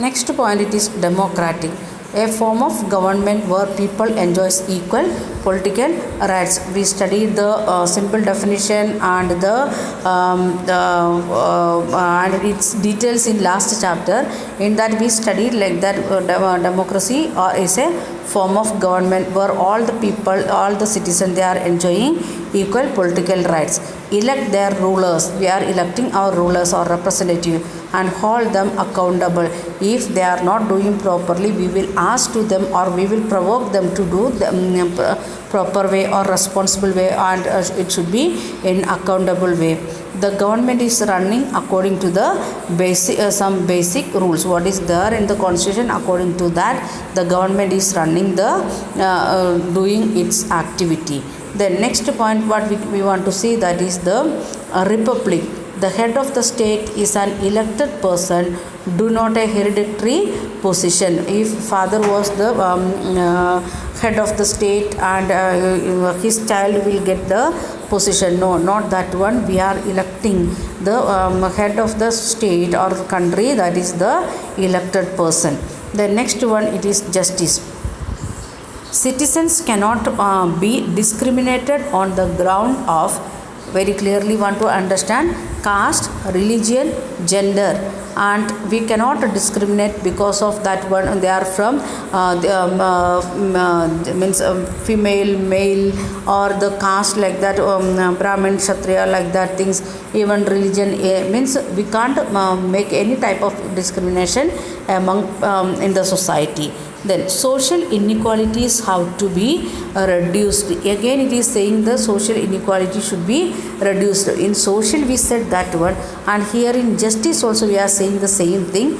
Next point, it is democratic, a form of government where people enjoys equal political rights. We studied the simple definition and and its details in last chapter. In that we studied like that democracy is a form of government where all the people, all the citizens, they are enjoying equal political rights. Elect their rulers. We are electing our rulers or representative and hold them accountable. If they are not doing properly, we will ask to them or we will provoke them to do the proper way or responsible way, and it should be in accountable way. The government is running according to the basic some basic rules. What is there in the constitution? According to that, the government is running the doing its activity. The next point what we want to see, that is the republic. The head of the state is an elected person, do not a hereditary position. If father was the head of the state and his child will get the position, no, not that one. We are electing the head of the state or country, that is the elected person. The next one, it is justice. Citizens cannot be discriminated on the ground of, very clearly want to understand, caste, religion, gender, and we cannot discriminate because of that one. They are from means female, male, or the caste like that, Brahmin, Kshatriya, like that things. Even religion means we can't make any type of discrimination among in the society. Then social inequalities have to be reduced. Again it is saying the social inequality should be reduced. In social we said that one, and here in justice also we are saying the same thing.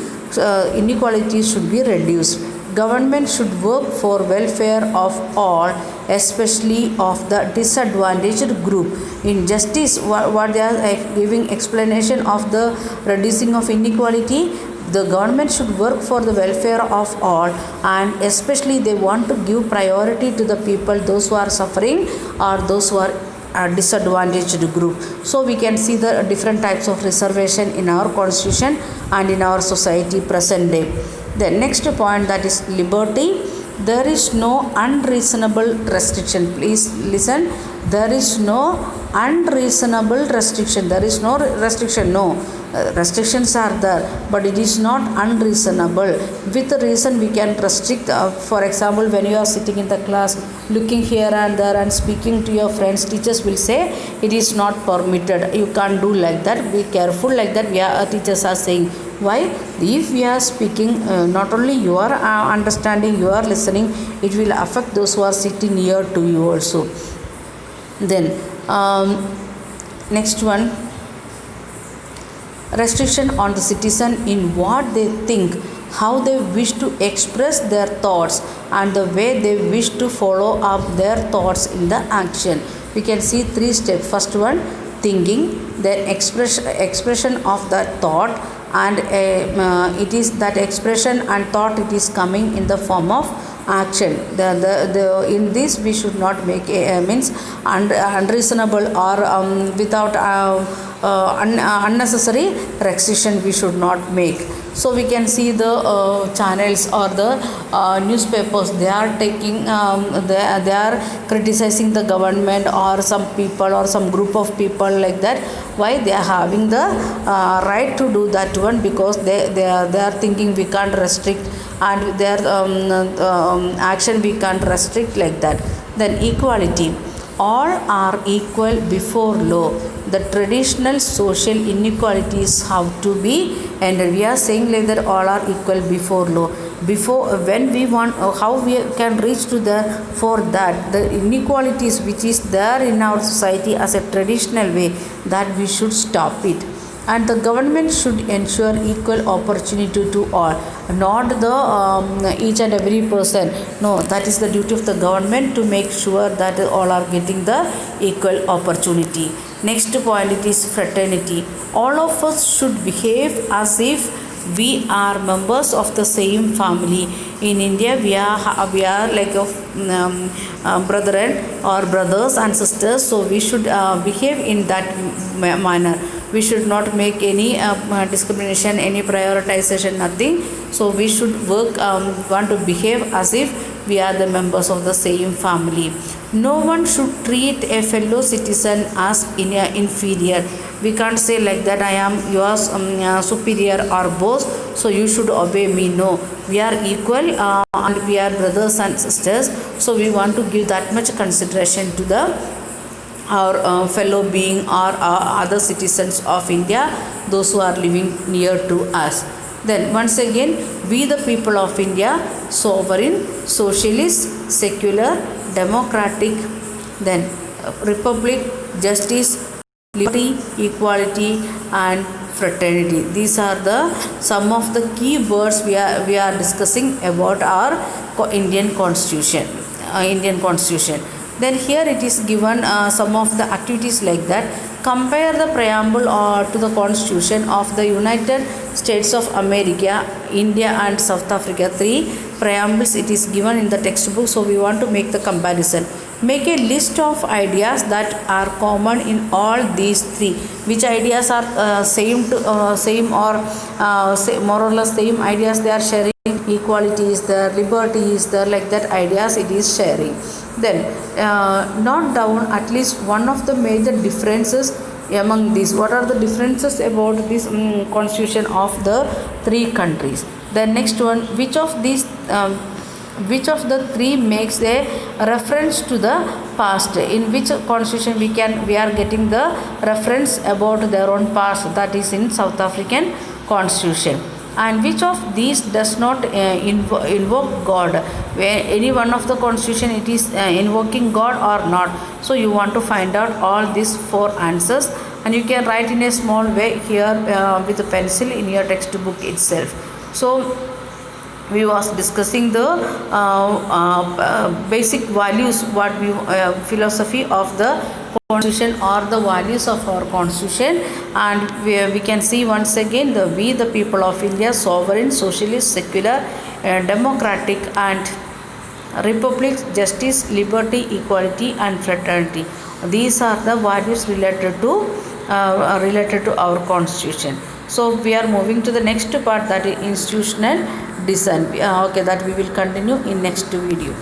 Inequalities should be reduced. Government should work for welfare of all, especially of the disadvantaged group. In justice, what they are giving explanation of the reducing of inequality. The government should work for the welfare of all, and especially they want to give priority to the people, those who are suffering or those who are a disadvantaged group. So we can see the different types of reservation in our constitution and in our society present day. The next point, that is liberty. There is no unreasonable restriction. Please listen. There is no unreasonable restriction. There is no restriction. No. Restrictions are there, but it is not unreasonable. With reason we can restrict. For example, when you are sitting in the class looking here and there and speaking to your friends, teachers will say it is not permitted, you can't do like that, be careful, like that teachers are saying. Why? If we are speaking, not only you are understanding, you are listening, it will affect those who are sitting near to you also. Then next one, restriction on the citizen in what they think, how they wish to express their thoughts, and the way they wish to follow up their thoughts in the action. We can see 3 steps. First one, thinking, then expression of that thought, and it is that expression and thought, it is coming in the form of action. In this we should not make means unreasonable or without unnecessary restriction we should not make. So we can see the channels or the newspapers, they are taking they are criticizing the government or some people or some group of people like that. Why? They are having the right to do that one, because they are thinking we can't restrict, and their action we can't restrict, like that. Then equality. All are equal before law. The traditional social inequalities have to be ended. We are saying like that all are equal before law. Before, when we want, how we can reach to the, for that, the inequalities which is there in our society as a traditional way, that we should stop it. And the government should ensure equal opportunity to all, not the each and every person. No, that is the duty of the government to make sure that all are getting the equal opportunity. Next point, it is fraternity. All of us should behave as if we are members of the same family. In India, we are like brethren or brothers and sisters, so we should behave in that manner. We should not make any discrimination, any prioritization, nothing. So we should work, want to behave as if we are the members of the same family. No one should treat a fellow citizen as inferior. We can't say like that, I am yours superior or boss, so you should obey me. No, we are equal, and we are brothers and sisters. So we want to give that much consideration to the our fellow being or other citizens of India, those who are living near to us. Then once again, we the people of India, sovereign, socialist, secular, democratic, then republic, justice, liberty, equality and fraternity. These are the some of the key words we are discussing about our Indian Constitution. Indian Constitution. Then here it is given some of the activities like that. Compare the preamble to the Constitution of the United States of America, India and South Africa. 3 preambles it is given in the textbook. So we want to make the comparison. Make a list of ideas that are common in all these 3. Which ideas are same or more or less same ideas they are sharing. Equality is there, liberty is there, like that ideas it is sharing. Then note down at least one of the major differences among these. What are the differences about this constitution of the 3 countries? The next one, which of which of the 3 makes a reference to the past? In which constitution we are getting the reference about their own past? That is in South African constitution. And which of these does not invoke God? Where any one of the constitution it is invoking God or not? So you want to find out all these 4 answers, and you can write in a small way here with a pencil in your textbook itself. So we was discussing the basic values, what we philosophy of the constitution or the values of our constitution. And we can see once again we the people of India, sovereign, socialist, secular, democratic and republic, justice, liberty, equality and fraternity. These are the values related to our constitution. So we are moving to the next part, that is institutional design. Okay, that we will continue in next video.